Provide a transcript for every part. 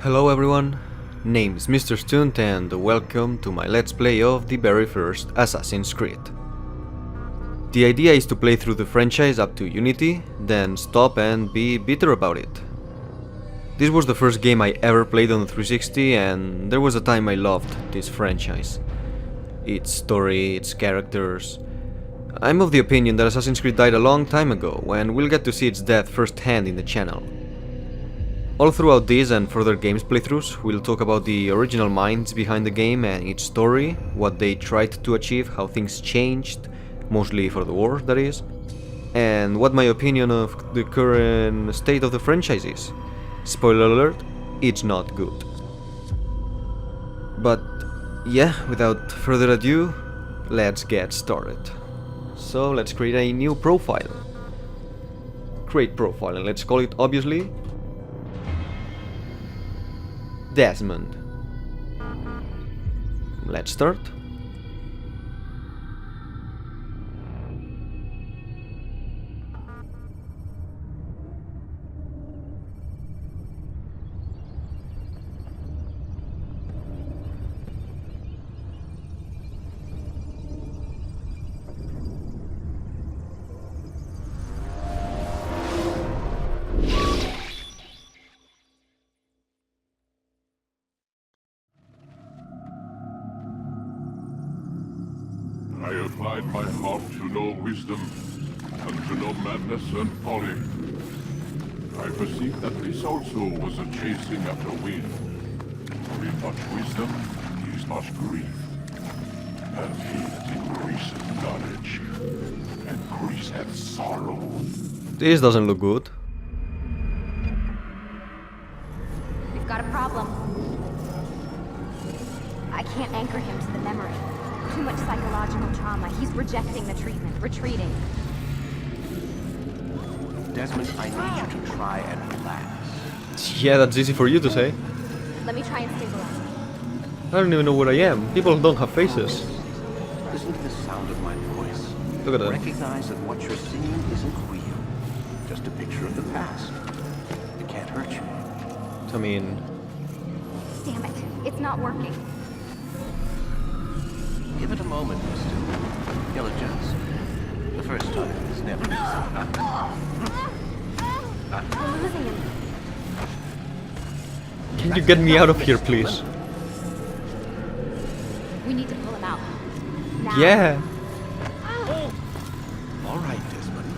Hello everyone, name's Mr. Stunt and welcome to my let's play of the very first Assassin's Creed. The idea is to play through the franchise up to Unity, then stop and be bitter about it. This was the first game I ever played on the 360 and there was a time I loved this franchise. Its story, its characters. I'm of the opinion that Assassin's Creed died a long time ago and we'll get to see its death firsthand in the channel. All throughout this and further games playthroughs, we'll talk about the original minds behind the game and its story, what they tried to achieve, how things changed, mostly for the worse that is, and what my opinion of the current state of the franchise is. Spoiler alert, it's not good. But yeah, without further ado, let's get started. So let's create a new profile. Create profile and let's call it obviously Desmond. Let's start. I applied my heart to know wisdom, and to know madness and folly. I perceived that this also was a chasing after wind. For in much wisdom is much grief. And he that increaseth knowledge, increaseth sorrow. This doesn't look good. We've got a problem. I can't anchor him to the memory. Too much psychological trauma. He's rejecting the treatment, retreating. Desmond, I need you to try and relax. Yeah, that's easy for you to say. Let me try and stabilize him. I don't even know where I am. People don't have faces. Listen to the sound of my voice. Look at that. Recognize that what you're seeing isn't real. Just a picture of the past. It can't hurt you. I mean, Damn it. It's not working. Give it a moment, Mr. He'll adjust. The first time is never easy. We're losing him. can you get me out of here, please? We need to pull him out. Now. Yeah. All right, Desmond.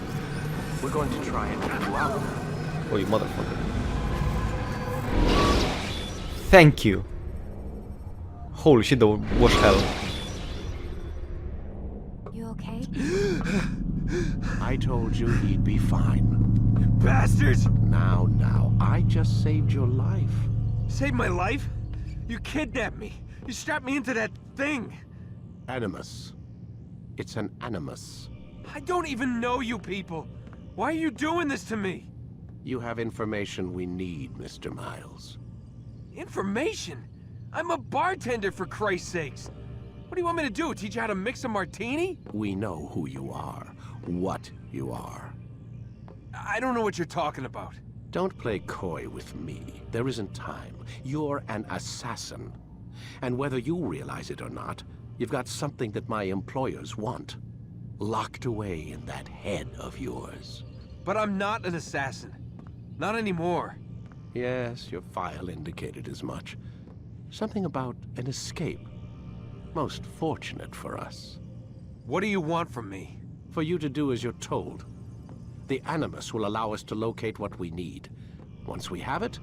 We're going to try and get you out. Oh, you motherfucker. Thank you. Holy shit, that was hell. You okay? I told you he'd be fine. Bastards! Now, I just saved your life. Saved my life? You kidnapped me. You strapped me into that thing. Animus. It's an animus. I don't even know you people. Why are you doing this to me? You have information we need, Mr. Miles. Information? I'm a bartender, for Christ's sakes. What do you want me to do? Teach you how to mix a martini? We know who you are, what you are. I don't know what you're talking about. Don't play coy with me. There isn't time. You're an assassin. And whether you realize it or not, you've got something that my employers want. Locked away in that head of yours. But I'm not an assassin. Not anymore. Yes, your file indicated as much. Something about an escape. Most fortunate for us. What do you want from me? For you to do as you're told. The Animus will allow us to locate what we need. Once we have it,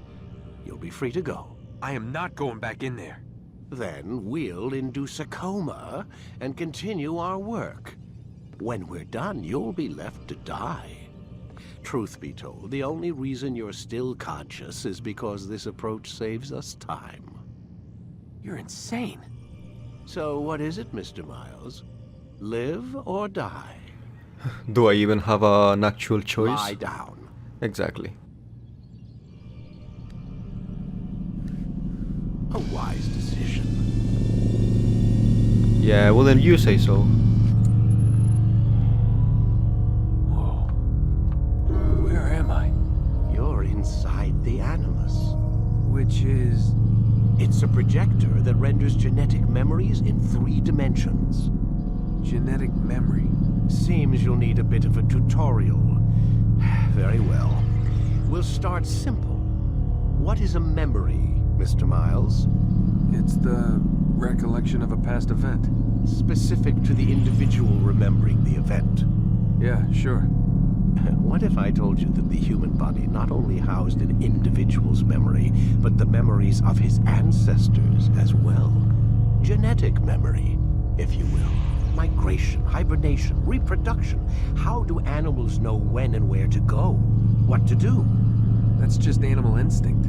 you'll be free to go. I am not going back in there. Then we'll induce a coma and continue our work. When we're done, you'll be left to die. Truth be told, the only reason you're still conscious is because this approach saves us time. You're insane. So what is it, Mr. Miles? Live or die? Do I even have an actual choice? Lie down. Exactly. A wise decision. Yeah, well then you say so. Whoa. Where am I? You're inside the Animus. Which Which is... It's a projector that renders genetic memories in 3 dimensions. genetic memory. Seems you'll need a bit of a tutorial. Very well. We'll start simple. What is a memory, Mr. Miles? It's the recollection of a past event. Specific to the individual remembering the event. Yeah, sure. What if I told you that the human body not only housed an individual's memory, but the memories of his ancestors as well? Genetic memory, if you will. Migration, hibernation, reproduction. How do animals know when and where to go? What to do? That's just animal instinct.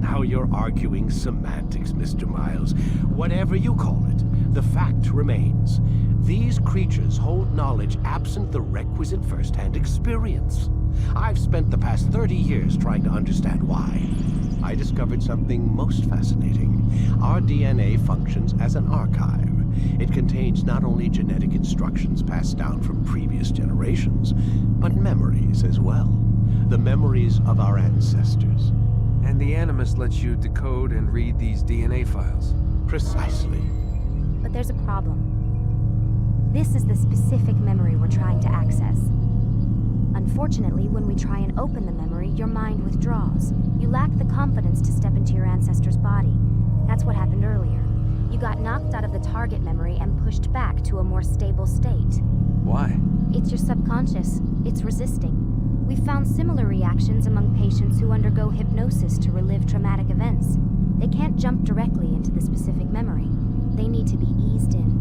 Now you're arguing semantics, Mr. Miles. Whatever you call it, the fact remains. These creatures hold knowledge absent the requisite first-hand experience. I've spent the past 30 years trying to understand why. I discovered something most fascinating. Our DNA functions as an archive. It contains not only genetic instructions passed down from previous generations, but memories as well. The memories of our ancestors. And the Animus lets you decode and read these DNA files. Precisely. But there's a problem. This is the specific memory we're trying to access. Unfortunately, when we try and open the memory, your mind withdraws. You lack the confidence to step into your ancestor's body. That's what happened earlier. You got knocked out of the target memory and pushed back to a more stable state. Why? It's your subconscious. It's resisting. We found similar reactions among patients who undergo hypnosis to relive traumatic events. They can't jump directly into the specific memory. They need to be eased in.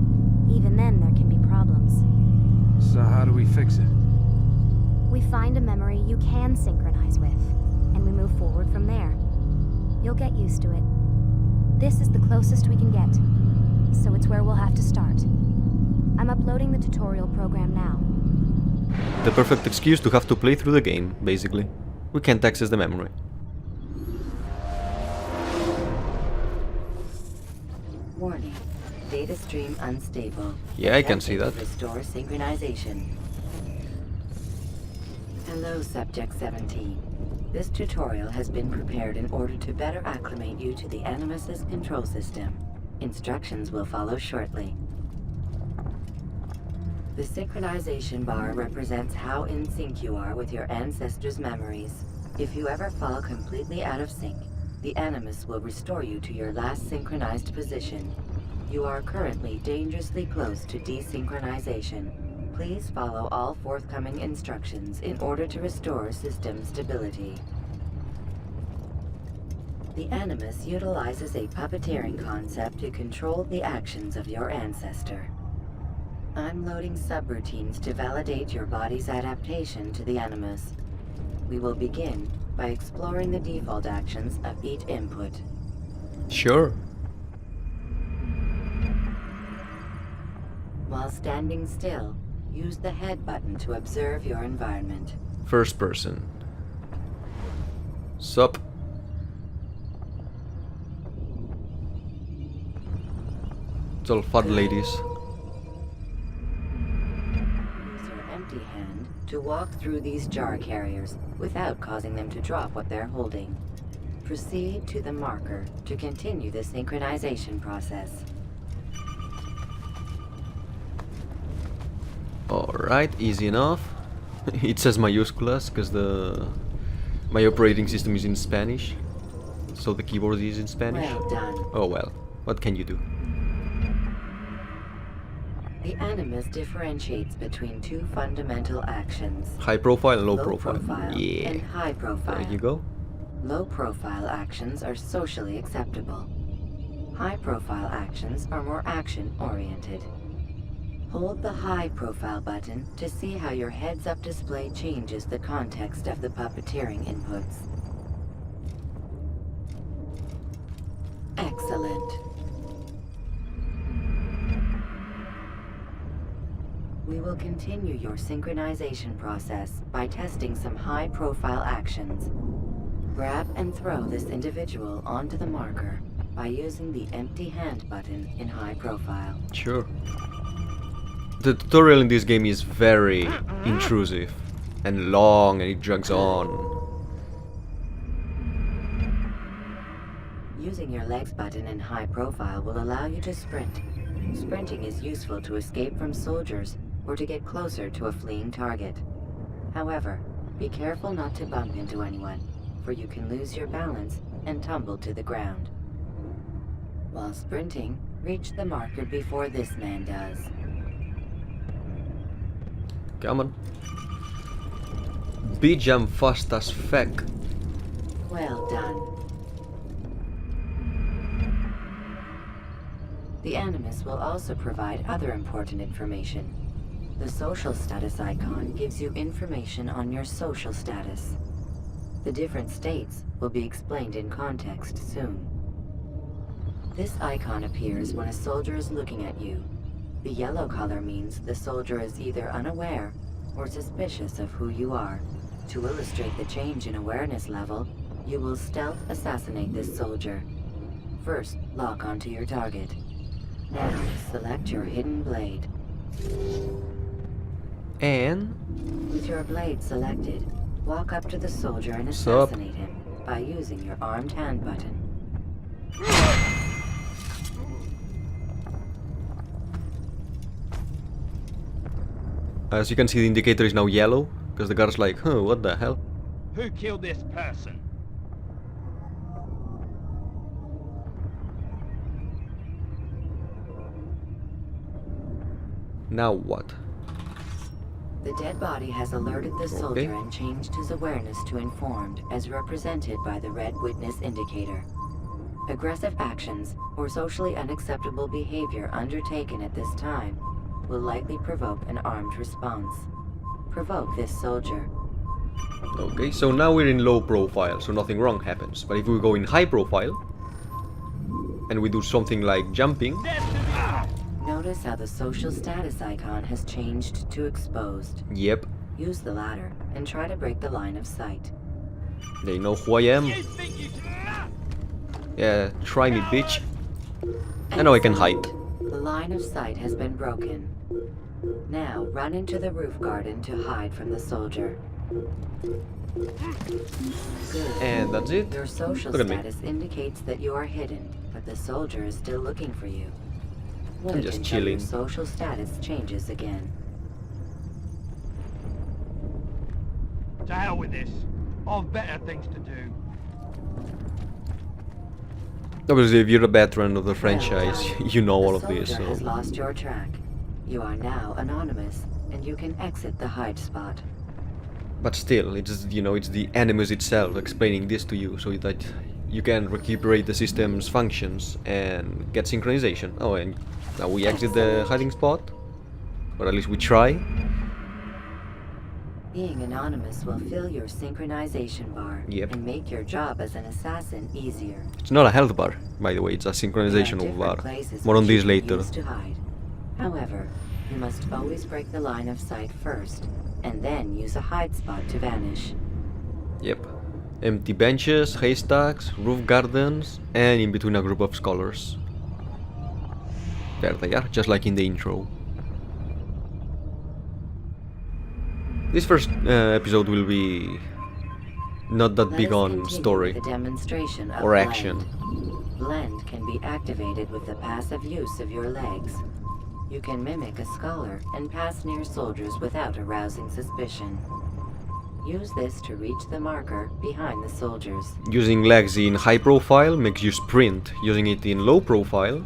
Even then, there can be problems. So how do we fix it? We find a memory you can synchronize with, and we move forward from there. You'll get used to it. This is the closest we can get, so it's where we'll have to start. I'm uploading the tutorial program now. The perfect excuse to have to play through the game, basically. We can't access the memory. Warning. Data stream unstable. Yeah, I can see that. Restore synchronization. Hello, Subject 17. This tutorial has been prepared in order to better acclimate you to the Animus's control system. Instructions will follow shortly. The synchronization bar represents how in sync you are with your ancestors' memories. If you ever fall completely out of sync, the Animus will restore you to your last synchronized position. You are currently dangerously close to desynchronization. Please follow all forthcoming instructions in order to restore system stability. The Animus utilizes a puppeteering concept to control the actions of your ancestor. I'm loading subroutines to validate your body's adaptation to the Animus. We will begin by exploring the default actions of each input. Sure. While standing still, use the head button to observe your environment. First person. Sup? It's all fun, ladies. Use your empty hand to walk through these jar carriers without causing them to drop what they're holding. Proceed to the marker to continue the synchronization process. Alright, easy enough. It says mayúsculas because my operating system is in Spanish, so the keyboard is in Spanish. Well done. Oh well, what can you do? The Animus differentiates between 2 fundamental actions. High profile and low Low profile. profile Yeah. and high profile. There you go. Low profile actions are socially acceptable. High profile actions are more action oriented. Hold the high profile button to see how your heads-up display changes the context of the puppeteering inputs. Excellent. We will continue your synchronization process by testing some high-profile actions. Grab and throw this individual onto the marker by using the empty hand button in high profile. Sure. The tutorial in this game is very intrusive and long, and it drags on. Using your legs button in high profile will allow you to sprint. Sprinting is useful to escape from soldiers or to get closer to a fleeing target. However, be careful not to bump into anyone, for you can lose your balance and tumble to the ground. While sprinting, reach the marker before this man does. Come on. Be jump fast as fuck. Well done. The Animus will also provide other important information. The social status icon gives you information on your social status. The different states will be explained in context soon. This icon appears when a soldier is looking at you. The yellow color means the soldier is either unaware or suspicious of who you are. To illustrate the change in awareness level, you will stealth assassinate this soldier. First, lock onto your target. Now, select your hidden blade. And With your blade selected, walk up to the soldier and Sup? assassinate him by using your armed hand button. as you can see, the indicator is now yellow, because the guard's like, huh, what the hell? Who killed this person? Now what? The dead body has alerted the soldier Okay. and changed his awareness to informed, as represented by the red witness indicator. Aggressive actions or socially unacceptable behavior undertaken at this time will likely provoke an armed response. Provoke this soldier. Okay, so now we're in low profile, so nothing wrong happens. But if we go in high profile, and we do something like jumping, Notice how the social status icon has changed to exposed. yep, Use the ladder and try to break the line of sight. they know who I am. Yeah, try me, bitch. I know I can hide. The line of sight has been broken. Now run into the roof garden to hide from the soldier. Good. And that's it. Your social Look at me. status indicates that you are hidden, but the soldier is still looking for you. I'm Wait just until your chilling. social status changes again. To hell with this. I've better things to do. Obviously, if you're a veteran of the franchise, you know all of The this, soldier has so... lost your track. You are now anonymous, and you can exit the hide spot. But still, it's, you know, it's the Animus itself explaining this to you, so that you can recuperate the system's functions and get synchronization. Oh, and now we exit the hiding spot, or at least we try. Being anonymous will fill your synchronization bar Yep. and make your job as an assassin easier. It's not a health bar, by the way, it's a There are synchronization different bar. places More on which you this can later. use to hide. However, you must always break the line of sight first, and then use a hide spot to vanish. Yep. Empty benches, haystacks, roof gardens, and in between a group of scholars. There they are, just like in the intro. This first episode will be not that Let big us on continue story with the demonstration of or blend. action. Blend can be activated with the passive use of your legs. You can mimic a scholar and pass near soldiers without arousing suspicion. Use this to reach the marker behind the soldiers. Using legs in high profile makes you sprint. Using it in low profile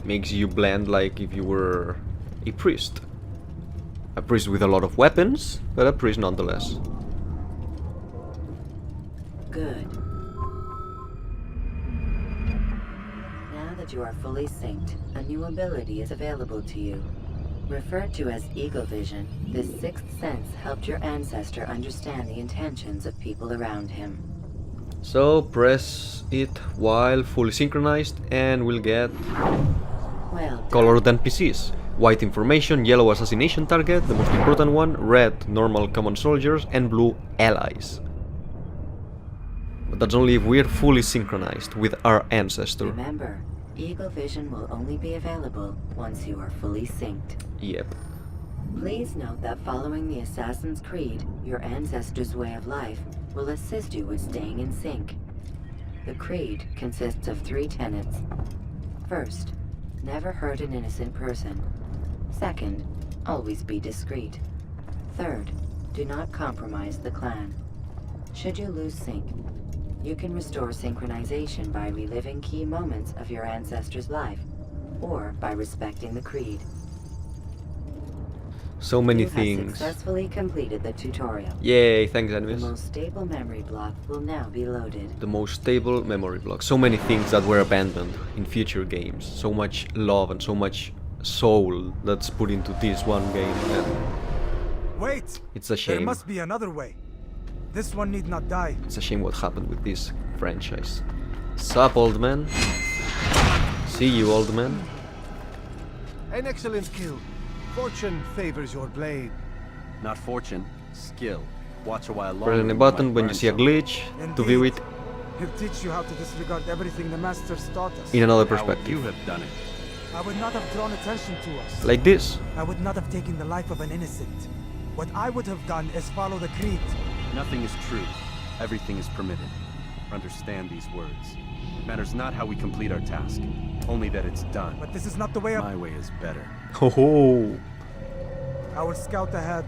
makes you blend like if you were a priest. A priest with a lot of weapons, but a priest nonetheless. Good. Now that you are fully synced, a new ability is available to you. Referred to as Eagle Vision, this sixth sense helped your ancestor understand the intentions of people around him. So press it while fully synchronized and we'll get Well done. colored NPCs. White information, yellow assassination target, the most important one, red normal common soldiers, and blue allies. But that's only if we're fully synchronized with our ancestor. Remember, Eagle Vision will only be available once you are fully synced. Yep. Please note that following the Assassin's Creed, your ancestor's way of life will assist you with staying in sync. The creed consists of 3 tenets. First, never hurt an innocent person. Second, always be discreet. Third, do not compromise the clan. Should you lose sync, you can restore synchronization by reliving key moments of your ancestor's life, or by respecting the creed. So many You have things. successfully completed the tutorial. Yay, thanks The Animus. most stable memory block will now be loaded. The most stable memory block. So many things that were abandoned in future games. So much love and so much soul that's put into this one game. And Wait! it's a shame. There must be another way. This one need not die. It's a shame what happened with this franchise. Sup, old man? See you, old man. An excellent skill. Fortune favors your blade. Not fortune, skill. Watch a while longer. Press any button when you see a glitch to view it He'll teach you how to disregard everything the masters taught us. in another How would perspective. you have done it? I would not have drawn attention to us. Like this. I would not have taken the life of an innocent. What I would have done is follow the creed. Nothing is true. Everything is permitted. Understand these words. It matters not how we complete our task, only that it's done. But this is not the way My way is better. Ho ho. I will scout ahead.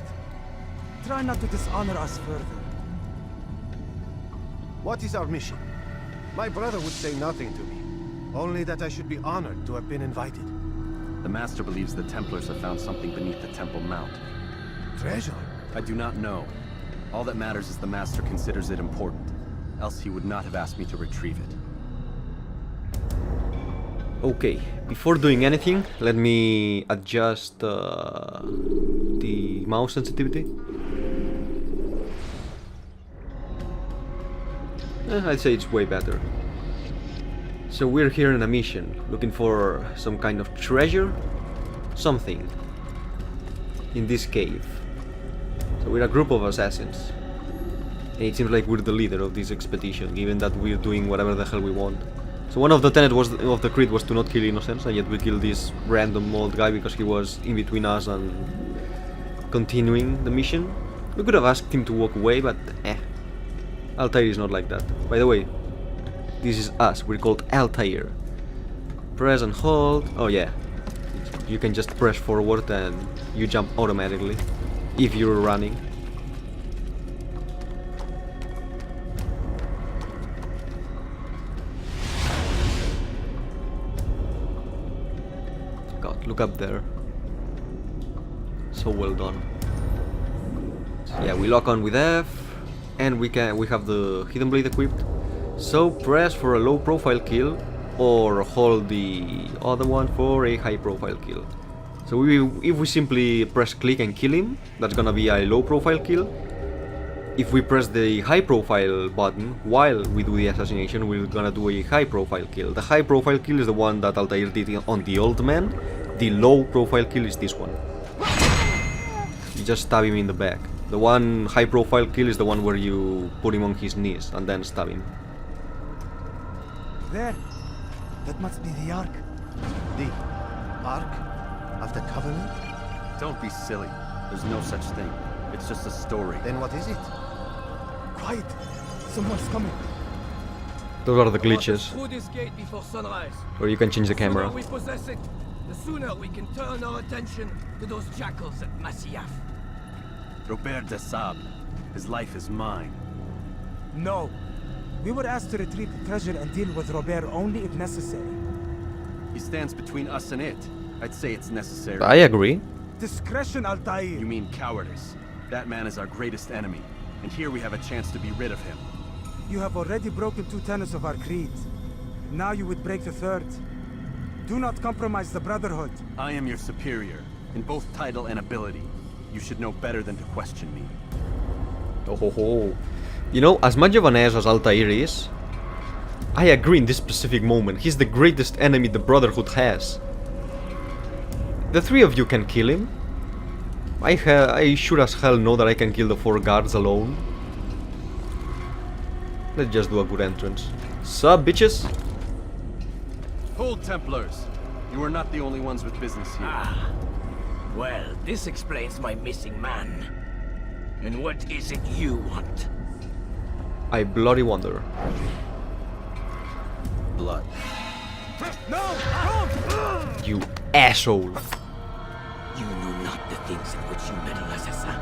Try not to dishonor us further. What is our mission? My brother would say nothing to me. Only that I should be honored to have been invited. The Master believes the Templars have found something beneath the Temple Mount. Treasure? I do not know. All that matters is the Master considers it important. Else he would not have asked me to retrieve it. Okay, before doing anything, let me adjust the mouse sensitivity. I'd say it's way better. So we're here in a mission, looking for some kind of treasure, something, in this cave. So we're a group of assassins, and it seems like we're the leader of this expedition, given that we're doing whatever the hell we want. So one of the tenets of the creed was to not kill innocents, and yet we killed this random old guy because he was in between us and continuing the mission. We could have asked him to walk away, but Altair is not like that. By the way, this is us, we're called Altair. Press and hold, oh yeah, you can just press forward and you jump automatically, if you're running. God, look up there. So well done. So yeah, we lock on with F, and we have the hidden blade equipped. So press for a low profile kill, or hold the other one for a high profile kill. So if we simply press click and kill him, that's gonna be a low profile kill. If we press the high profile button while we do the assassination, we're gonna do a high profile kill. The high profile kill is the one that Altair did on the old man. The low profile kill is this one. You just stab him in the back. The one high profile kill is the one where you put him on his knees and then stab him. There. That must be the Ark. The Ark of the Covenant? Don't be silly. There's no such thing. It's just a story. Then what is it? Quiet. Someone's coming. Those are the glitches Through this gate before sunrise. where you can change the The sooner camera. we possess it, the sooner we can turn our attention to those jackals at Masyaf. Robert de Sable. His life is mine. No. We were asked to retrieve the treasure and deal with Robert only if necessary. He stands between us and it. I'd say it's necessary. I agree. Discretion, Altair. You mean cowardice. That man is our greatest enemy, and here we have a chance to be rid of him. You have already broken 2 tenets of our creed. Now you would break the 3rd. Do not compromise the Brotherhood. I am your superior, in both title and ability. You should know better than to question me. Oh ho ho. You know, as much of an ass as Altair is, I agree in this specific moment. He's the greatest enemy the Brotherhood has. The 3 of you can kill him. I sure as hell know that I can kill the 4 guards alone. Let's just do a good entrance. Sup, bitches? Hold, Templars! You are not the only ones with business here. Ah. Well, this explains my missing man. And what is it you want? I bloody wonder. blood. No! Don't! You asshole! You know not the things in which you meddle, assassin.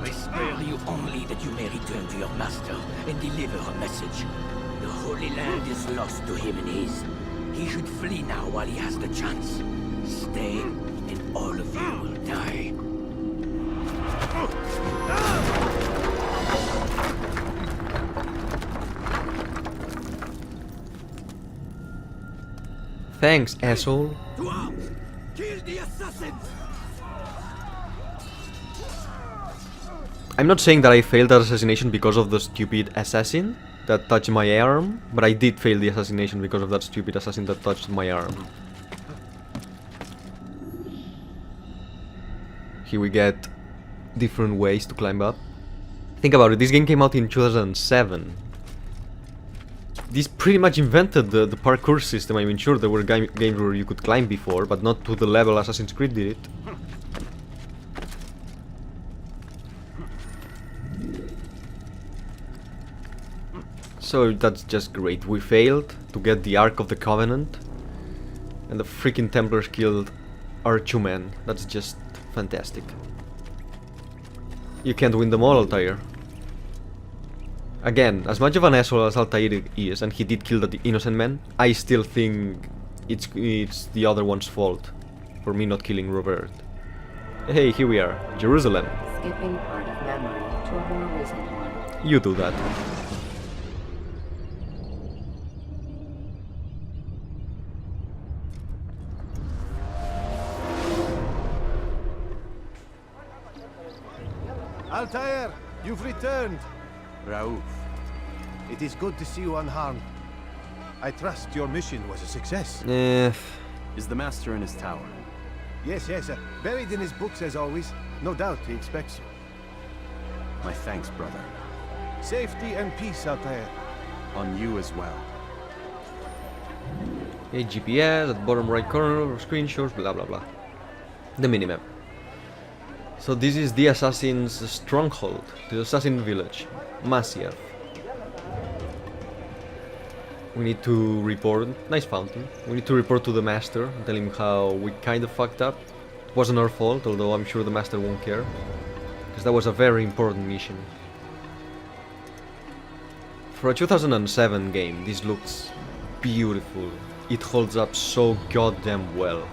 I spare you only that you may return to your master and deliver a message. The Holy Land is lost to him and his. He should flee now while he has the chance. Stay, and all of you will die. Thanks, asshole. To arms! Kill the assassins! I'm not saying that I failed that assassination because of the stupid assassin that touched my arm, but I did fail the assassination because of that stupid assassin that touched my arm. Here we get different ways to climb up. Think about it, this game came out in 2007. This pretty much invented the parkour system. I mean, sure, there were games where you could climb before, but not to the level Assassin's Creed did it. So that's just great. We failed to get the Ark of the Covenant, and the freaking Templars killed our 2 men. That's just fantastic. You can't win them all, Altair. Again, as much of an asshole as Altair is, and he did kill the innocent man, I still think it's the other one's fault for me not killing Robert. Hey, here we are, Jerusalem. Skipping part of memory to a more recent one. You do that. Altair, you've returned. Raouf. It is good to see you unharmed. I trust your mission was a success. Is the master in his tower? Yes, buried in his books as always. No doubt he expects you. My thanks, brother. Safety and peace, Altair. On you as well. Okay, GPS at bottom right corner, screenshots, blah blah blah. The minimap. So this is the assassin's stronghold, the assassin village, Masyaf. We need to report, nice fountain, we need to report to the master and tell him how we kind of fucked up. It wasn't our fault, although I'm sure the master won't care, because that was a very important mission. For a 2007 game, this looks beautiful. It holds up so goddamn well.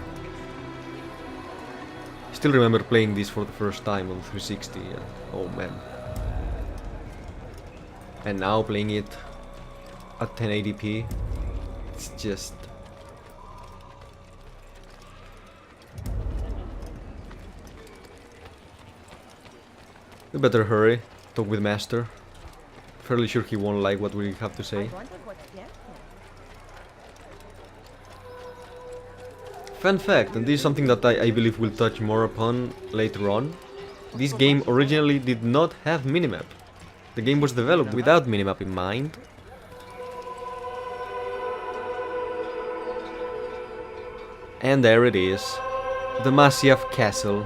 Still remember playing this for the first time on 360, oh man. And now playing it at 1080p, it's just... We better hurry, talk with Master. Fairly sure he won't like what we have to say. Fun fact, and this is something that I believe we'll touch more upon later on, this game originally did not have minimap. The game was developed without minimap in mind. And there it is, the Masyaf Castle,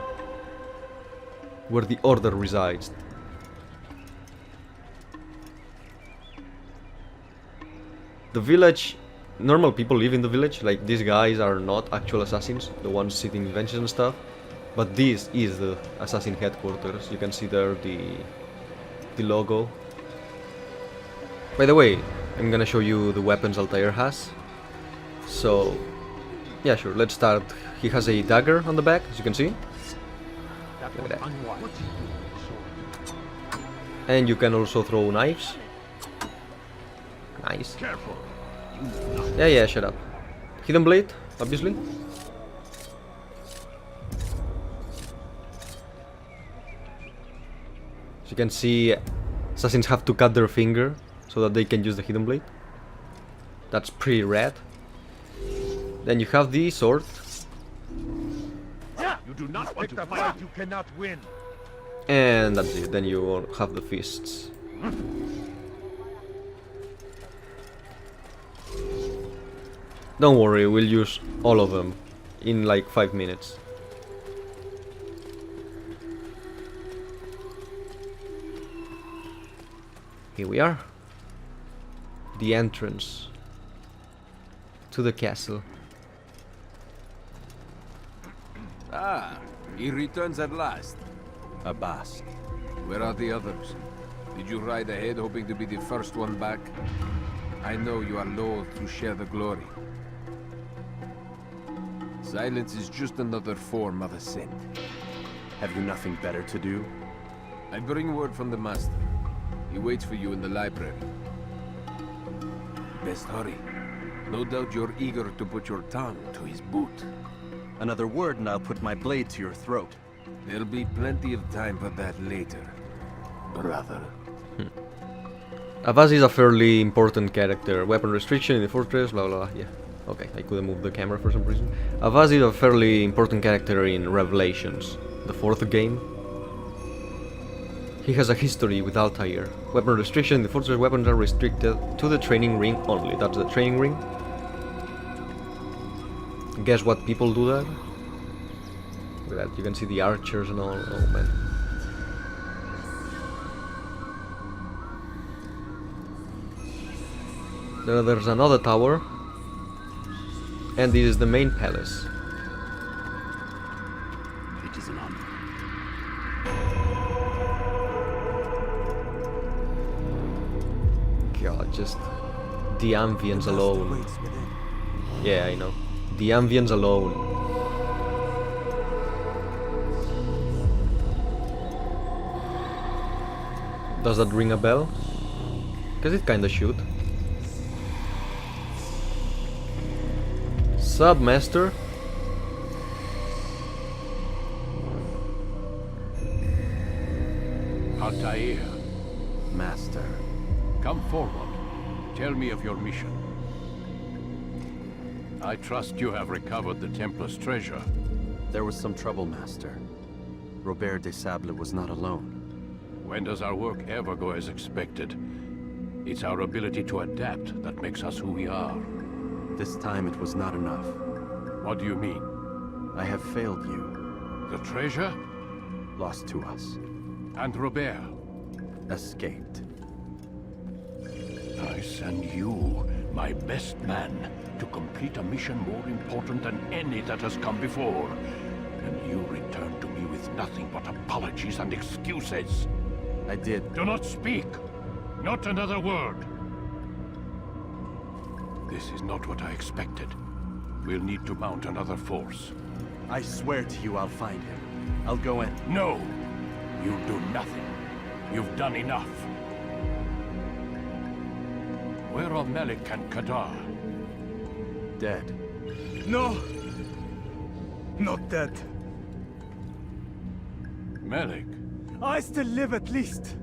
where the Order resides. The village, normal people live in the village, like these guys are not actual assassins, the ones sitting in benches and stuff, but this is the assassin headquarters. You can see there the logo. By the way, I'm gonna show you the weapons Altair has. So, yeah, sure, let's start. He has a dagger on the back, as you can see. Look at that. And you can also throw knives. Nice. Careful. Yeah, shut up. Hidden blade, obviously. As you can see, assassins have to cut their finger so that they can use the hidden blade. That's pretty rad. Then you have the sword. You do not want to fight, you cannot win. And that's it, then you have the fists. Don't worry, we'll use all of them in like 5 minutes. Here we are. The entrance. to the castle. Ah, he returns at last. Abbas. Where are the others? Did you ride ahead hoping to be the first one back? I know you are loath to share the glory. Silence is just another form of assent. Have you nothing better to do? I bring word from the Master. He waits for you in the library. Best hurry. No doubt you're eager to put your tongue to his boot. Another word and I'll put my blade to your throat. There'll be plenty of time for that later, brother. Avaz is a fairly important character. Weapon restriction in the fortress, blah blah blah. Yeah. Okay, I couldn't move the camera for some reason. Avaz is a fairly important character in Revelations, the 4th game. He has a history with Altair. Weapon restriction in the fortress, weapons are restricted to the training ring only. That's the training ring. Guess what people do there? Look at that, you can see the archers and all. Oh man. There's another tower. And this is the main palace. It is an honor. God, just the ambience alone. Yeah, I know. The ambience alone. Does that ring a bell? Cause it kinda should. Sup, master? Altair, Master. come forward. Tell me of your mission. I trust you have recovered the Templar's treasure. There was some trouble, Master. Robert de Sable was not alone. When does our work ever go as expected? It's our ability to adapt that makes us who we are. This time it was not enough. What do you mean? I have failed you. The treasure? Lost to us. And Robert? Escaped. I send you, my best man, to complete a mission more important than any that has come before. And you return to me with nothing but apologies and excuses. I did. Do not speak! Not another word! This is not what I expected. We'll need to mount another force. I swear to you I'll find him. I'll go in. No! You'll do nothing. You've done enough. Where are Melik and Kadar? Dead. No! Not dead. Melik? I still live at least.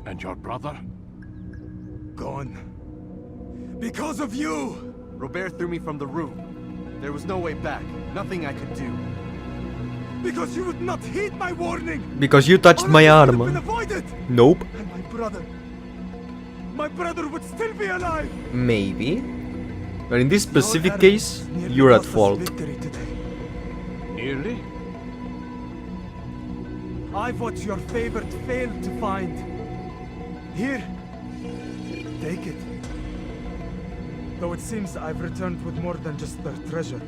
And your brother? Gone. Because of you! Robert threw me from the room. There was no way back. Nothing I could do. Because you would not heed my warning! Because you touched my arm. Been avoided. Nope. And my brother would still be alive! Maybe. But in this specific case, you're at fault. Nearly? I've what your favorite failed to find. Here. Take it. Though it seems I've returned with more than just their treasure.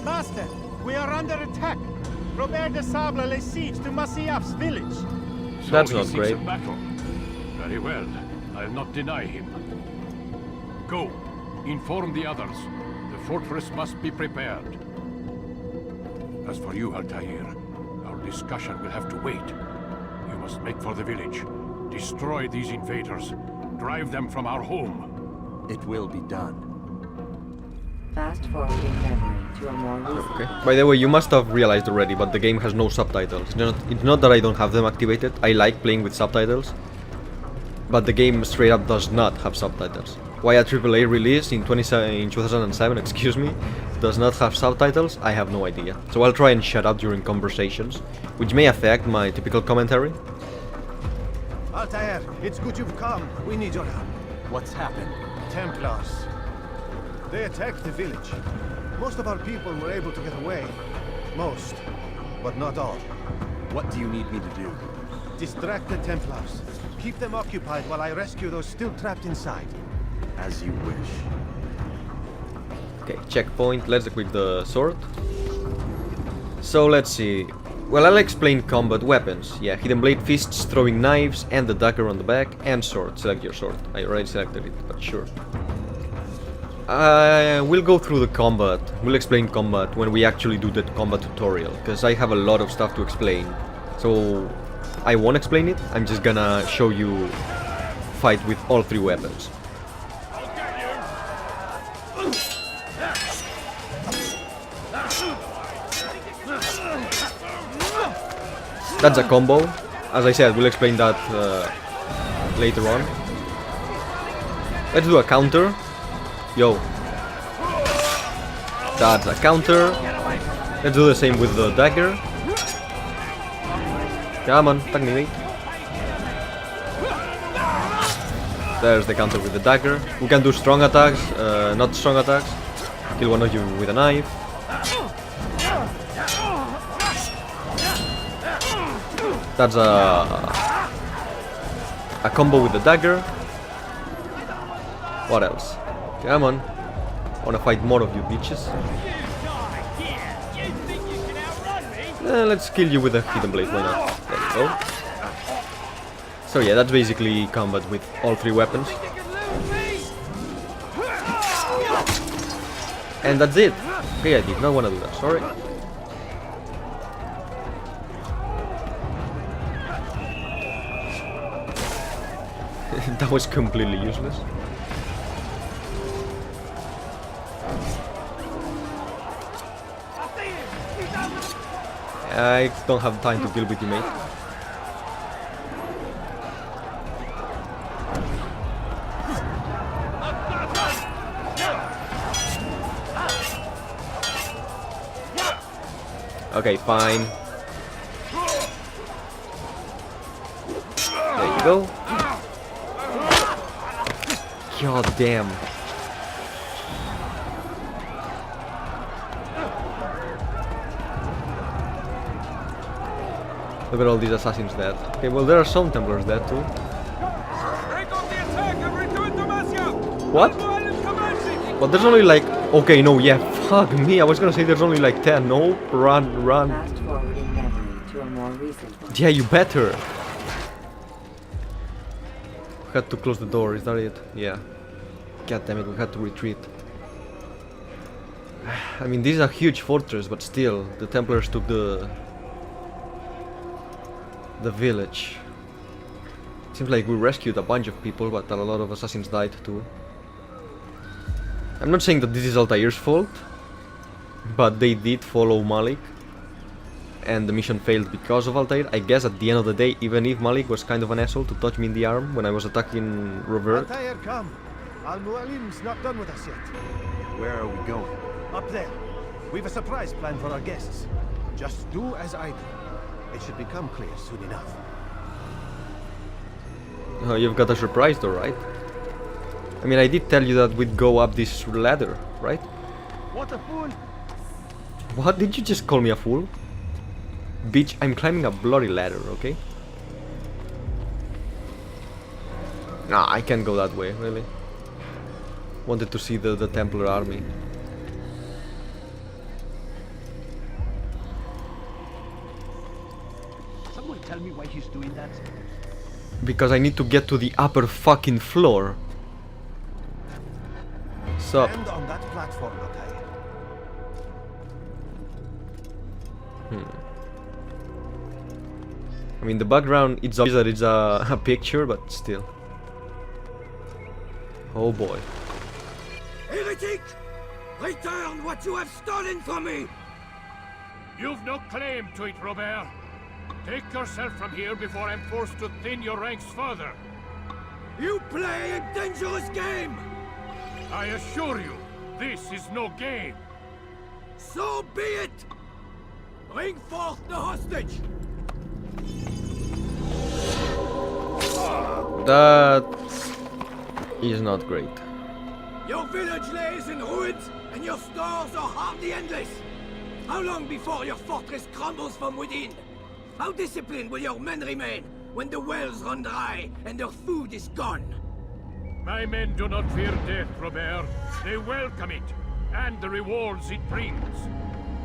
Master, we are under attack. Robert de Sable lays siege to Masyaf's village. So That's he not seeks great. a battle. Very well. I'll not deny him. Go. Inform the others. The fortress must be prepared. As for you, Altair, our discussion will have to wait. You must make for the village. Destroy these invaders. Drive them from our home. It will be done. Fast forwarding memory to a more recent. Okay. By the way, you must have realized already, but the game has no subtitles. It's not that I don't have them activated. I like playing with subtitles. But the game straight up does not have subtitles. Why a AAA release in 2007, excuse me, does not have subtitles, I have no idea. So I'll try and shut up during conversations, which may affect my typical commentary. Altair, it's good you've come. We need your help. What's happened? Templars. They attacked the village. Most of our people were able to get away. Most, but not all. What do you need me to do? Distract the Templars. Keep them occupied while I rescue those still trapped inside. As you wish. Okay, checkpoint. Let's equip the sword. So let's see. Well, I'll explain combat weapons. Yeah, hidden blade, fists, throwing knives, and the dagger on the back, and sword. Select your sword. I already selected it, but sure. We'll go through the combat. We'll explain combat when we actually do that combat tutorial, because I have a lot of stuff to explain. So I won't explain it. I'm just gonna show you fight with all three weapons. That's a combo. As I said, we'll explain that later on. Let's do a counter. Yo. That's a counter. Let's do the same with the dagger. Come on, attack me, mate. There's the counter with the dagger. We can do strong attacks, not strong attacks. Kill one of you with a knife. That's a combo with the dagger. What else? Come on. I wanna fight more of you bitches. Let's kill you with a hidden blade, why not? There you go. So yeah, that's basically combat with all three weapons. And that's it. Okay, I did not wanna do that, sorry. That was completely useless. I don't have time to deal with you, mate. Okay, fine. There you go. God damn. Look at all these assassins dead. Okay, well there are some Templars dead too. What? But there's only like... Okay, no, yeah, fuck me. I was gonna say there's only like 10. No, run, run. Fast forward in memory to a more recent one. Yeah, you better. We had to close the door, is that it? Yeah. God damn it, we had to retreat. I mean, this is a huge fortress, but still, the Templars took the village. Seems like we rescued a bunch of people, but a lot of assassins died too. I'm not saying that this is Altair's fault, but they did follow Malik, and the mission failed because of Altair. I guess at the end of the day, even if Malik was kind of an asshole to touch me in the arm when I was attacking Revert. Altair, come. Al-Mualim's not done with us yet. Where are we going? Up there. We've a surprise plan for our guests. Just do as I do. It should become clear soon enough. Oh, you've got a surprise though, right? I mean, I did tell you that we'd go up this ladder, right? What a fool! What? Did you just call me a fool? Bitch, I'm climbing a bloody ladder, okay? Nah, I can't go that way, really. Wanted to see the Templar army. Someone tell me why he's doing that? Because I need to get to the upper fucking floor. So... Stand on that platform, Altair. I mean, the background, it's obvious that it's a picture, but still. Oh boy. Heretic! Return what you have stolen from me! You've no claim to it, Robert. Take yourself from here before I'm forced to thin your ranks further. You play a dangerous game! I assure you, this is no game. So be it! Bring forth the hostage! That is not great. Your village lays in ruins, and your stores are hardly endless. How long before your fortress crumbles from within? How disciplined will your men remain when the wells run dry and their food is gone. My men do not fear death, Robert. They welcome it, and the rewards it brings.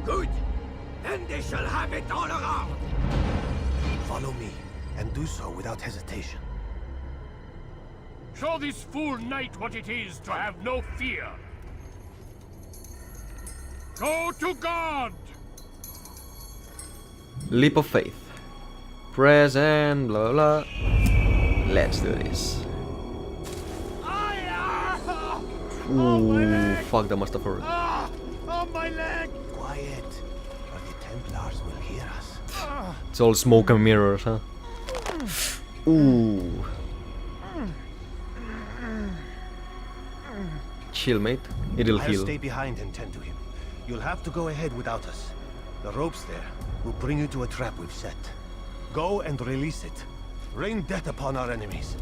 Good. Then they shall have it all around. Follow me, and do so without hesitation. Show this fool knight what it is to have no fear. Go to God! Leap of faith. Press and blah blah. Let's do this. Ooh, fuck, that must have hurt. Oh, my leg! Quiet, or the Templars will hear us. It's all smoke and mirrors, huh? Ooh. Chill, mate. It'll I'll heal. stay behind and tend to him. You'll have to go ahead without us. The ropes there will bring you to a trap we've set. Go and release it. Rain death upon our enemies.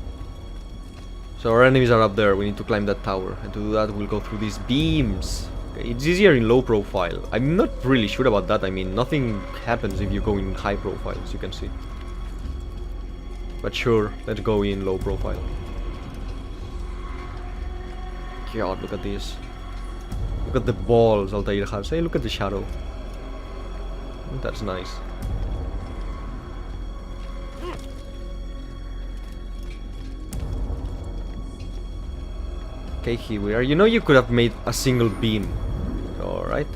So our enemies are up there, we need to climb that tower, and to do that we'll go through these beams. Okay, it's easier in low profile. I'm not really sure about that, I mean, nothing happens if you go in high profile, as you can see. But sure, let's go in low profile. God, look at this. Look at the balls Altair has. Hey, look at the shadow. That's nice. Okay, here we are. You know you could have made a single beam. Alright.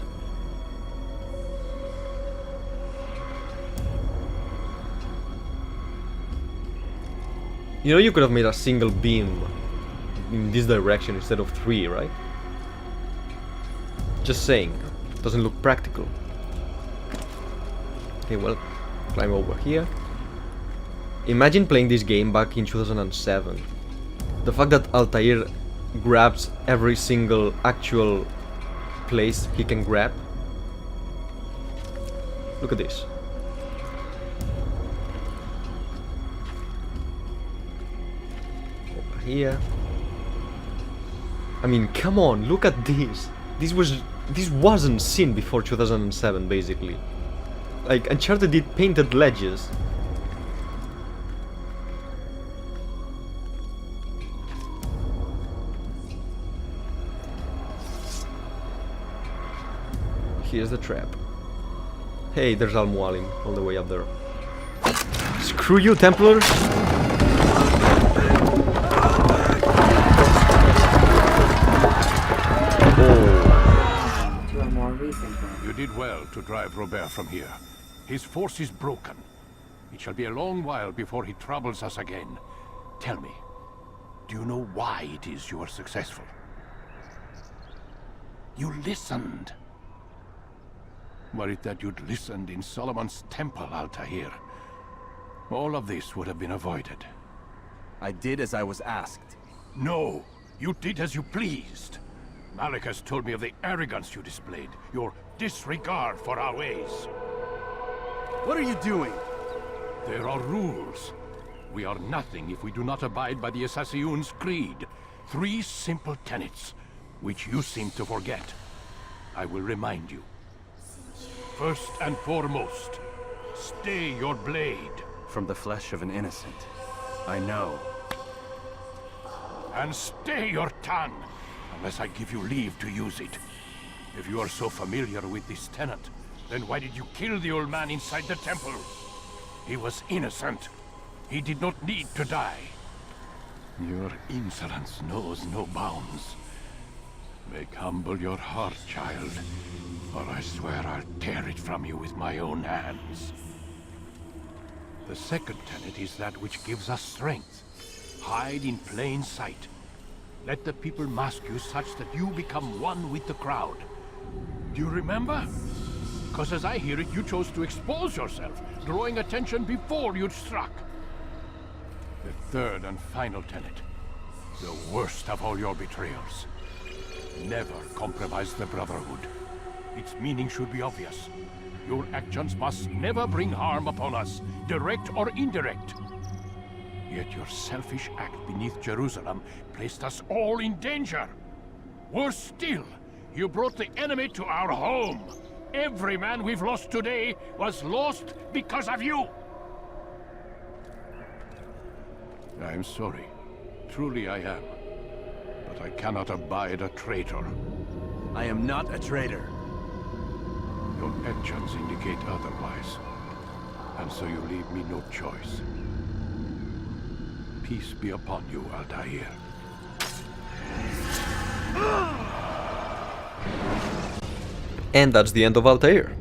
You know you could have made a single beam in this direction instead of 3, right? Just saying. Doesn't look practical. Okay, well, climb over here. Imagine playing this game back in 2007. The fact that Altair grabs every single actual place he can grab. Look at this. Over here. I mean, come on, look at this. This wasn't seen before 2007, basically. Like, Uncharted did painted ledges. Here's the trap. Hey, there's Al Mualim all the way up there. Screw you, Templars! To a more recent one. You did well to drive Robert from here. His force is broken. It shall be a long while before he troubles us again. Tell me, do you know why it is you are successful? You listened. Were it that you'd listened in Solomon's temple, Altair, all of this would have been avoided. I did as I was asked. No, you did as you pleased. Malik has told me of the arrogance you displayed, your disregard for our ways. What are you doing? There are rules. We are nothing if we do not abide by the Assassin's creed. 3 simple tenets, which you seem to forget. I will remind you. First and foremost, stay your blade. From the flesh of an innocent. I know. And stay your tongue, unless I give you leave to use it. If you are so familiar with this tenet, then why did you kill the old man inside the temple? He was innocent. He did not need to die. Your insolence knows no bounds. Make humble your heart, child, or I swear I'll tear it from you with my own hands. The second tenet is that which gives us strength. Hide in plain sight. Let the people mask you such that you become one with the crowd. Do you remember? Because as I hear it, you chose to expose yourself, drawing attention before you'd struck. The third and final tenet. The worst of all your betrayals. Never compromise the Brotherhood. Its meaning should be obvious. Your actions must never bring harm upon us, direct or indirect. Yet your selfish act beneath Jerusalem placed us all in danger. Worse still, you brought the enemy to our home. Every man we've lost today was lost because of you. I am sorry. Truly I am. But I cannot abide a traitor. I am not a traitor. Your actions indicate otherwise. And so you leave me no choice. Peace be upon you, Altair. And that's the end of Altair.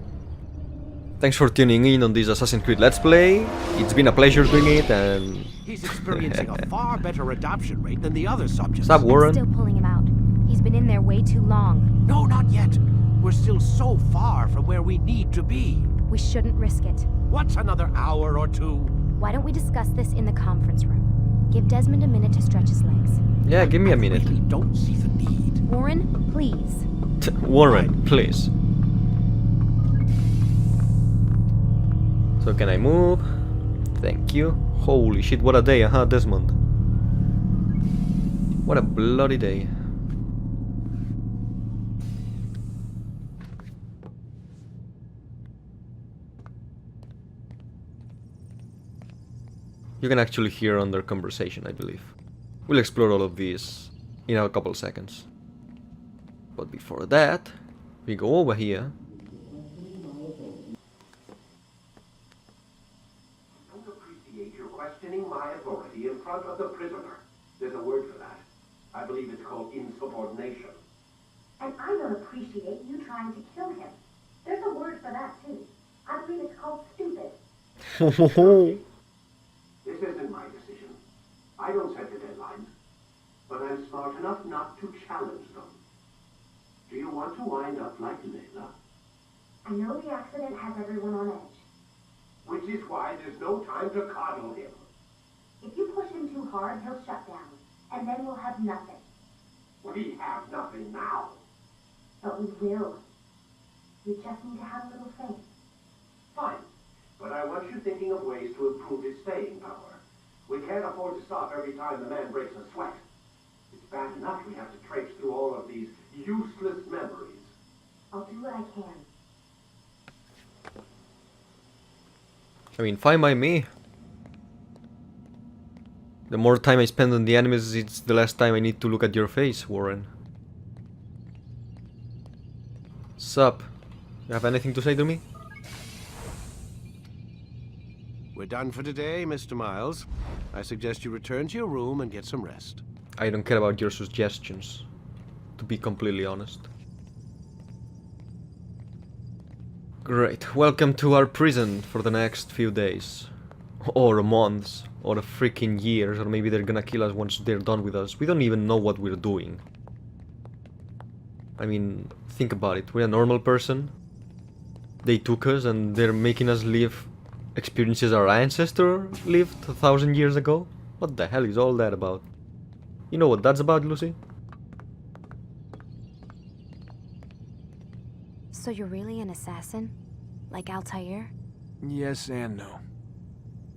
Thanks for tuning in on this Assassin's Creed Let's Play. It's been a pleasure doing it, and... He's experiencing a far better adoption rate than the other subjects. Stop, Warren. I'm still pulling him out. He's been in there way too long. No, not yet. We're still so far from where we need to be. We shouldn't risk it. What's another hour or two? Why don't we discuss this in the conference room? Give Desmond a minute to stretch his legs. Yeah, give me a minute. I really don't see the need. Warren, please. Warren, please. So can I move? Thank you. Holy shit, what a day, huh, Desmond? What a bloody day. You can actually hear on their conversation, I believe. We'll explore all of these in a couple seconds. But before that, we go over here. I don't appreciate your questioning my authority in front of the prisoner. There's a word for that. I believe it's called insubordination. And I don't appreciate you trying to kill him. There's a word for that, too. I believe it's called stupid. This isn't my decision. I don't set the deadlines. But I'm smart enough not to challenge them. Do you want to wind up like Layla? I know the accident has everyone on edge. Which is why there's no time to coddle him. If you push him too hard, he'll shut down. And then we'll have nothing. We have nothing now. But we will. We just need to have a little faith. Fine. But I want you thinking of ways to improve his staying power. We can't afford to stop every time the man breaks a sweat. It's bad enough we have to traipse through all of these useless memories. I'll do what I can. I mean, fine by me. The more time I spend on the Animus, it's the less time I need to look at your face, Warren. Sup? You have anything to say to me? We're done for today, Mr. Miles. I suggest you return to your room and get some rest. I don't care about your suggestions, to be completely honest. Great, welcome to our prison for the next few days. Or months, or freaking years, or maybe they're gonna kill us once they're done with us. We don't even know what we're doing. I mean, think about it, we're a normal person. They took us and they're making us live experiences our ancestor lived 1,000 years ago? What the hell is all that about? You know what that's about, Lucy? So you're really an assassin? Like Altair? Yes and no.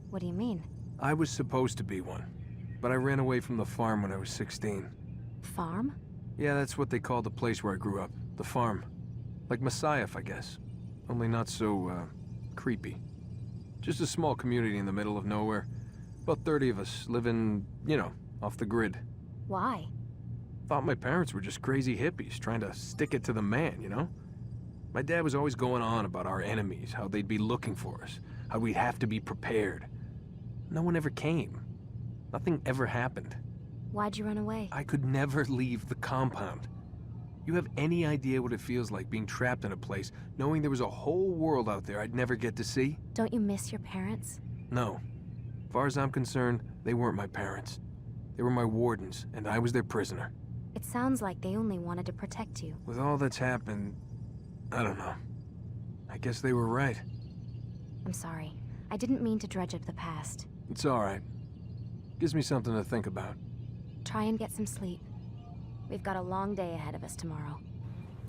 What do you mean? I was supposed to be one, but I ran away from the farm when I was 16. Farm? Yeah, that's what they called the place where I grew up. The farm. Like Messiah, I guess. Only not so, creepy. Just a small community in the middle of nowhere. About 30 of us living, you know, off the grid. Why? Thought my parents were just crazy hippies trying to stick it to the man, you know? My dad was always going on about our enemies, how they'd be looking for us, how we'd have to be prepared. No one ever came. Nothing ever happened. Why'd you run away? I could never leave the compound. You have any idea what it feels like being trapped in a place, knowing there was a whole world out there I'd never get to see? Don't you miss your parents? No. As far as I'm concerned, they weren't my parents. They were my wardens, and I was their prisoner. It sounds like they only wanted to protect you. With all that's happened, I don't know. I guess they were right. I'm sorry. I didn't mean to dredge up the past. It's alright. Gives me something to think about. Try and get some sleep. We've got a long day ahead of us tomorrow.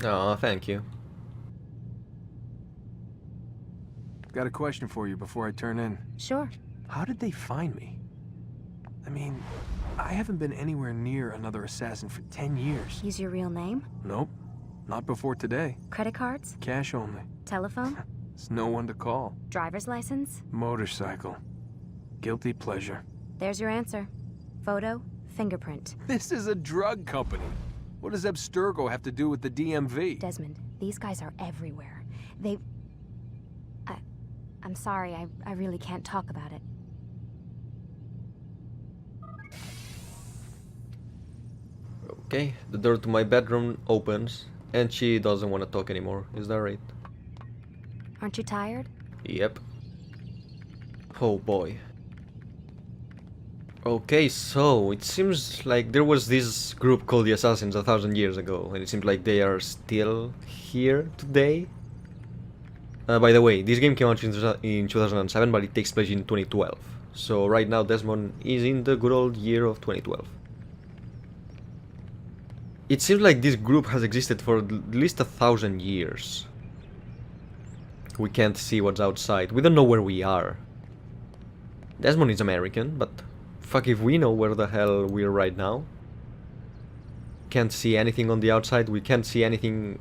Oh, thank you. Got a question for you before I turn in. Sure. How did they find me? I mean, I haven't been anywhere near another assassin for 10 years. Use your real name? Nope. Not before today. Credit cards? Cash only. Telephone? There's no one to call. Driver's license? Motorcycle. Guilty pleasure. There's your answer. Photo, fingerprint. This is a drug company. What does Abstergo have to do with the DMV? Desmond, these guys are everywhere. They've... I'm sorry, I really can't talk about it. Okay, the door to my bedroom opens, and she doesn't want to talk anymore. Is that right? Aren't you tired? Yep. Oh boy. Okay, so it seems like there was this group called the Assassins 1,000 years ago, and it seems like they are still here today. By the way, this game came out in 2007, but it takes place in 2012. So right now Desmond is in the good old year of 2012. It seems like this group has existed for at least 1,000 years. We can't see what's outside. We don't know where we are. Desmond is American, but fuck if we know where the hell we're right now. Can't see anything on the outside. We can't see anything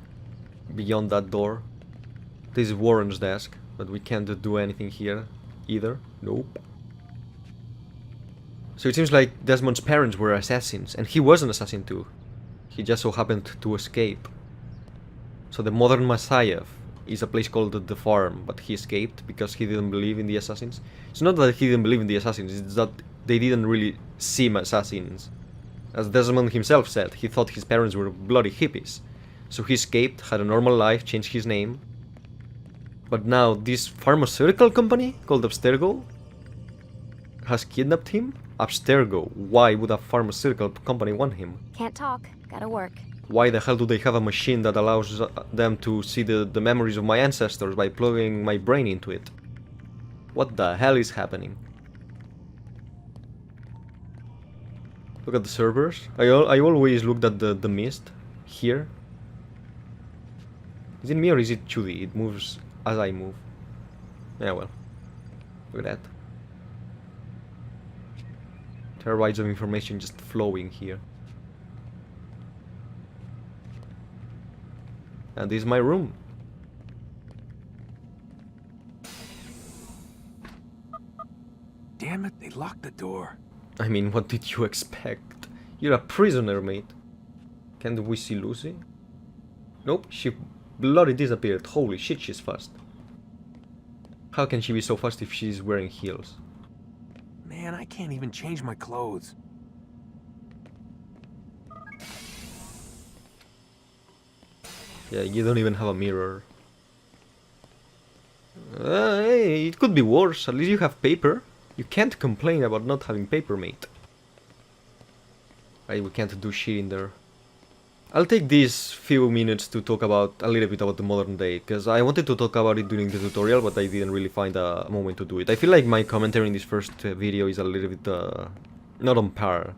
beyond that door. This is Warren's desk, but we can't do anything here either. Nope. So it seems like Desmond's parents were assassins, and he was an assassin too. He just so happened to escape. So the modern Messiah is a place called the Farm, but he escaped because he didn't believe in the assassins. It's not that he didn't believe in the assassins, it's that they didn't really seem assassins. As Desmond himself said, he thought his parents were bloody hippies. So he escaped, had a normal life, changed his name. But now this pharmaceutical company called Abstergo has kidnapped him? Abstergo, why would a pharmaceutical company want him? Can't talk, gotta work. Why the hell do they have a machine that allows them to see the memories of my ancestors by plugging my brain into it? What the hell is happening? Look at the servers. I always looked at the mist here. Is it me or is it Judy? It moves as I move. Yeah, well. Look at that. Terabytes of information just flowing here. And this is my room. Damn it, they locked the door. I mean, what did you expect? You're a prisoner, mate. Can't we see Lucy? Nope, she bloody disappeared. Holy shit, she's fast. How can she be so fast if she's wearing heels? Man, I can't even change my clothes. Yeah, you don't even have a mirror. Hey, it could be worse. At least you have paper. You can't complain about not having paper, mate. Right, we can't do shit in there. I'll take these few minutes to talk about a little bit about the modern day, because I wanted to talk about it during the tutorial, but I didn't really find a moment to do it. I feel like my commentary in this first video is a little bit not on par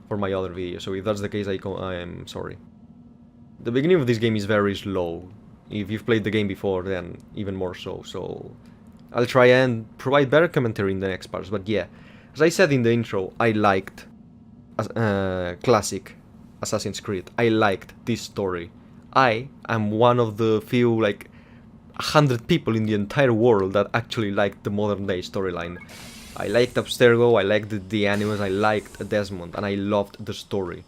for my other video, so if that's the case, I am sorry. The beginning of this game is very slow. If you've played the game before, then even more so, so I'll try and provide better commentary in the next parts, but yeah. As I said in the intro, I liked classic Assassin's Creed. I liked this story. I am one of the few, like, 100 people in the entire world that actually liked the modern day storyline. I liked Abstergo, I liked the Animus, I liked Desmond, and I loved the story.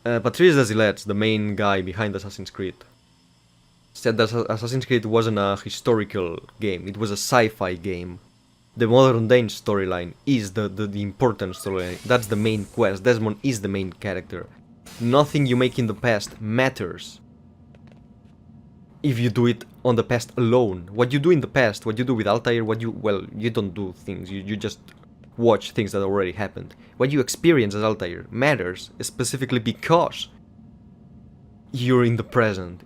Patrice Desilets, the main guy behind Assassin's Creed, said that Assassin's Creed wasn't a historical game, it was a sci-fi game. The modern day storyline is the important storyline. That's the main quest. Desmond is the main character. Nothing you make in the past matters if you do it on the past alone. What you do in the past, what you do with Altair, you don't do things. You just watch things that already happened. What you experience as Altair matters specifically because you're in the present.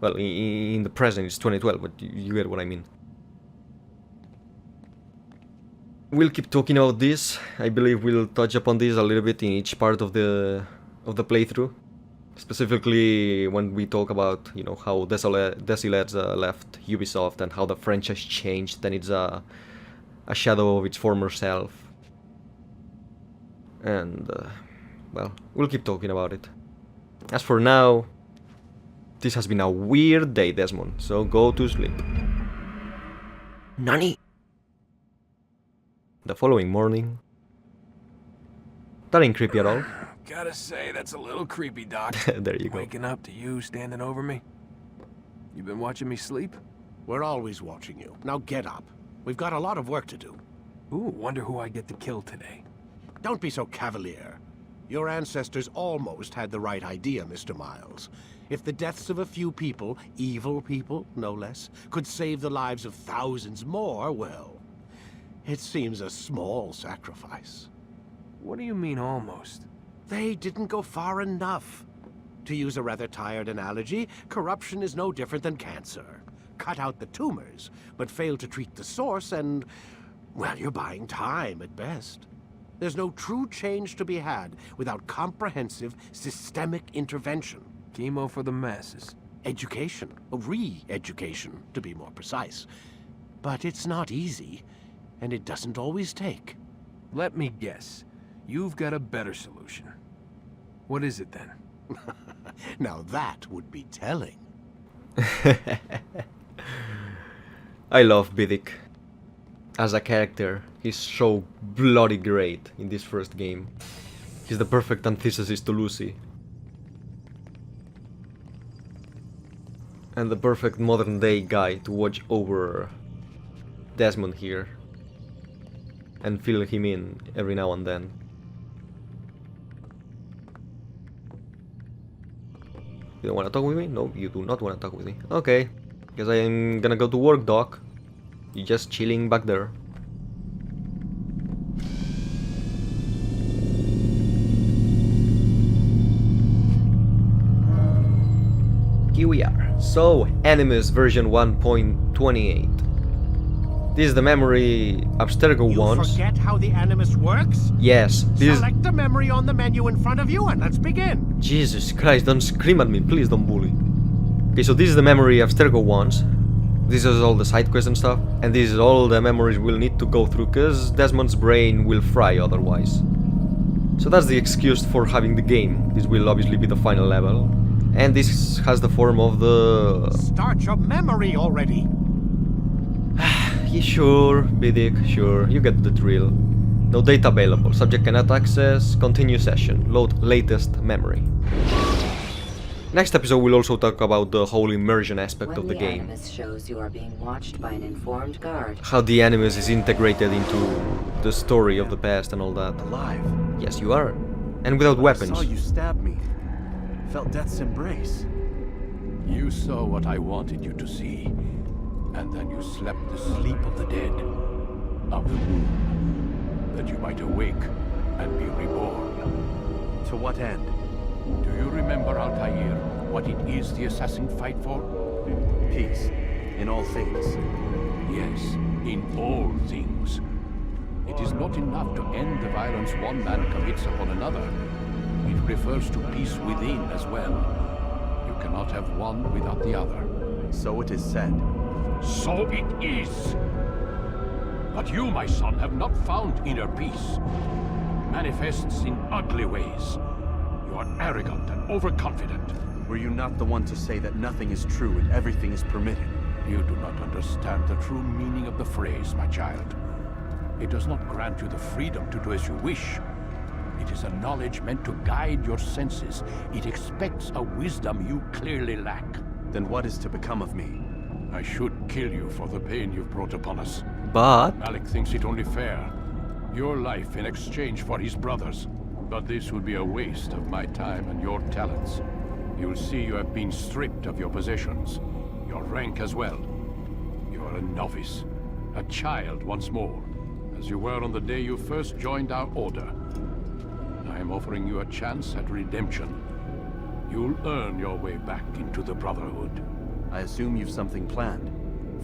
Well, in the present it's 2012, but you get what I mean. We'll keep talking about this. I believe we'll touch upon this a little bit in each part of the playthrough. Specifically when we talk about, you know, how Desilets left Ubisoft and how the franchise changed and it's a shadow of its former self. And, well, we'll keep talking about it. As for now, this has been a weird day, Desmond, so go to sleep. Nani? The following morning... That ain't creepy at all. Gotta say, that's a little creepy, Doc. There you go. Waking up to you standing over me. You been watching me sleep? We're always watching you. Now get up. We've got a lot of work to do. Ooh, wonder who I get to kill today. Don't be so cavalier. Your ancestors almost had the right idea, Mr. Miles. If the deaths of a few people, evil people, no less, could save the lives of thousands more, well, it seems a small sacrifice. What do you mean, almost? They didn't go far enough. To use a rather tired analogy, corruption is no different than cancer. Cut out the tumors, but fail to treat the source and, well, you're buying time at best. There's no true change to be had without comprehensive, systemic intervention. Chemo for the masses. Education, re-education, to be more precise. But it's not easy, and it doesn't always take. Let me guess. You've got a better solution. What is it then? Now that would be telling. I love Vidic. As a character, he's so bloody great in this first game. He's the perfect antithesis to Lucy. And the perfect modern day guy to watch over Desmond here. And fill him in every now and then. You don't want to talk with me? No, you do not want to talk with me. Okay, guess I am gonna go to work, Doc. You're just chilling back there. Here we are. So, Animus version 1.28. This is the memory Abstergo wants. You forget how the Animus works? Yes, this... Select the memory on the menu in front of you and let's begin. Jesus Christ, don't scream at me, please don't bully. Okay, so this is the memory Abstergo wants. This is all the side quests and stuff. And this is all the memories we'll need to go through, cause Desmond's brain will fry otherwise. So that's the excuse for having the game. This will obviously be the final level. And this has the form of the... Start your memory already! Yeah, sure, Vidic, sure, you get the drill. No data available, subject cannot access, continue session, load latest memory. Next episode we'll also talk about the whole immersion aspect of the game. Animus shows you are being watched by an informed guard. How the Animus is integrated into the story of the past and all that. Alive? Yes, you are. And without weapons. I saw you stab me. Felt death's embrace. You saw what I wanted you to see. And then you slept the sleep of the dead, of the womb, that you might awake and be reborn. To what end? Do you remember, Altair, what it is the assassin fight for? Peace. In all things. Yes, in all things. It is not enough to end the violence one man commits upon another. It refers to peace within as well. You cannot have one without the other. So it is said. So it is. But you, my son, have not found inner peace. Manifests in ugly ways. You are arrogant and overconfident. Were you not the one to say that nothing is true and everything is permitted? You do not understand the true meaning of the phrase, my child. It does not grant you the freedom to do as you wish. It is a knowledge meant to guide your senses. It expects a wisdom you clearly lack. Then what is to become of me? I should kill you for the pain you've brought upon us. But... Malik thinks it only fair. Your life in exchange for his brother's. But this would be a waste of my time and your talents. You'll see you have been stripped of your possessions. Your rank as well. You are a novice. A child once more. As you were on the day you first joined our order. I am offering you a chance at redemption. You'll earn your way back into the Brotherhood. I assume you've something planned.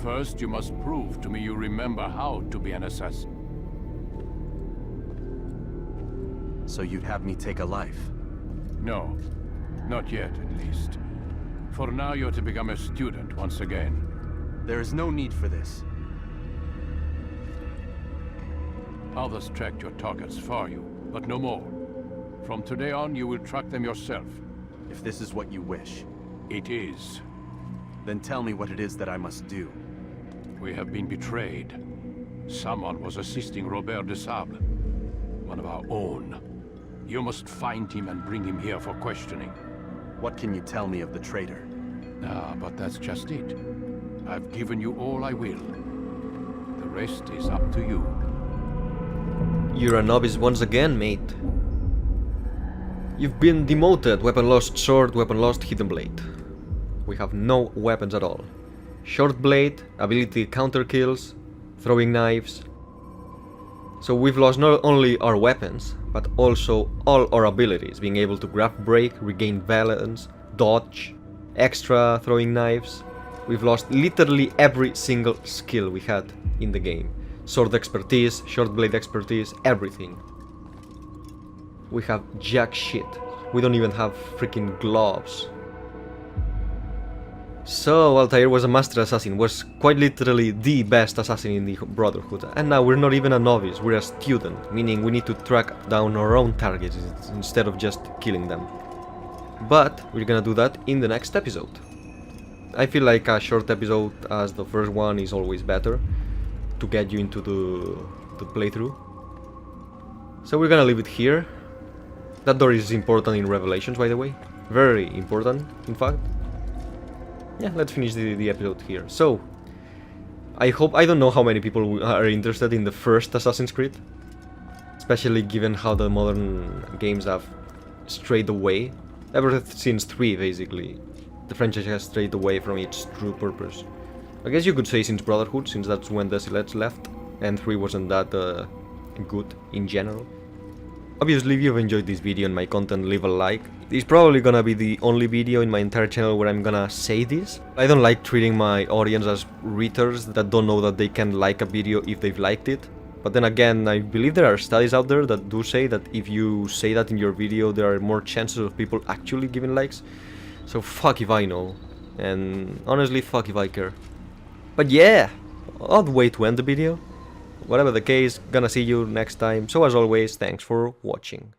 First, you must prove to me you remember how to be an assassin. So you'd have me take a life? No. Not yet, at least. For now, you're to become a student once again. There is no need for this. Others tracked your targets for you, but no more. From today on, you will track them yourself. If this is what you wish. It is. Then tell me what it is that I must do. We have been betrayed. Someone was assisting Robert de Sable, one of our own. You must find him and bring him here for questioning. What can you tell me of the traitor? Ah, but that's just it. I've given you all I will. The rest is up to you. You're a novice once again, mate. You've been demoted. Weapon lost sword, weapon lost hidden blade. We have no weapons at all. Short blade, ability counter kills, throwing knives. So we've lost not only our weapons, but also all our abilities, being able to grab break, regain balance, dodge, extra throwing knives. We've lost literally every single skill we had in the game. Sword expertise, short blade expertise, everything. We have jack shit. We don't even have freaking gloves. So Altair was a master assassin, was quite literally the best assassin in the Brotherhood. And now we're not even a novice, we're a student, meaning we need to track down our own targets instead of just killing them. But we're gonna do that in the next episode. I feel like a short episode as the first one is always better to get you into the playthrough. So we're gonna leave it here. That door is important in Revelations, by the way. Very important, in fact. Yeah, let's finish the episode here. So, I don't know how many people are interested in the first Assassin's Creed. Especially given how the modern games have strayed away. Ever since 3, basically. The franchise has strayed away from its true purpose. I guess you could say since Brotherhood, since that's when the Silex left. And 3 wasn't that good in general. Obviously, if you've enjoyed this video and my content, leave a like. This is probably gonna be the only video in my entire channel where I'm gonna say this. I don't like treating my audience as retards that don't know that they can like a video if they've liked it. But then again, I believe there are studies out there that do say that if you say that in your video, there are more chances of people actually giving likes. So fuck if I know. And honestly, fuck if I care. But yeah, odd way to end the video. Whatever the case, gonna see you next time. So as always, thanks for watching.